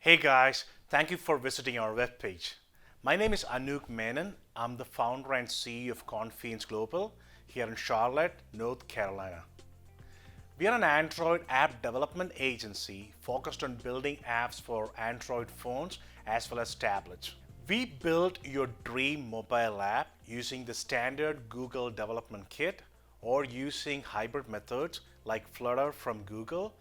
Hey guys, thank you for visiting our webpage. My name is Anoop Menon. I'm the founder and CEO of Confianz Global here in Charlotte, North Carolina. We are an Android app development agency focused on building apps for Android phones as well as tablets. We built your dream mobile app using the standard Google development kit or using hybrid methods like Flutter from Google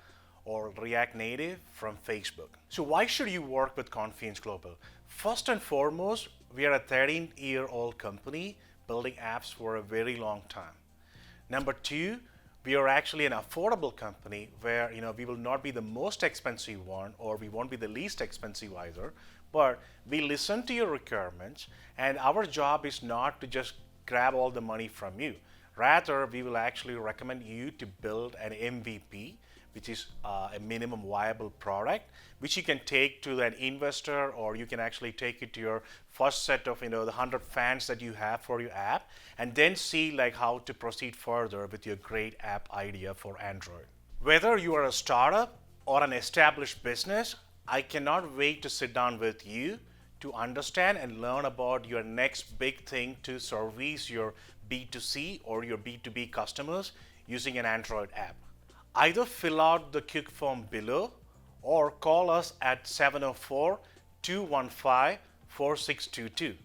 or React Native from Facebook. So why should you work with Confianz Global? First and foremost, we are a 13-year-old company building apps for a very long time. Number two, we are actually an affordable company where we will not be the most expensive one or we won't be the least expensive either, but we listen to your requirements and our job is not to just grab all the money from you. Rather, we will actually recommend you to build an MVP, which is a minimum viable product, which you can take to an investor, or you can actually take it to your first set of the 100 fans that you have for your app, and then see like how to proceed further with your great app idea for Android. Whether you are a startup or an established business, I cannot wait to sit down with you to understand and learn about your next big thing to service your B2C or your B2B customers using an Android app. Either fill out the quick form below or call us at 704 215 4622.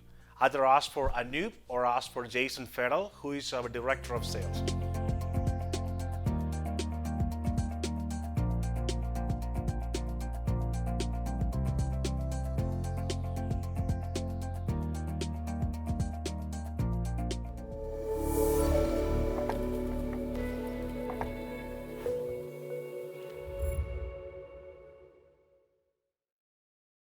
Either ask for Anoop or ask for Jason Federal, who is our Director of Sales.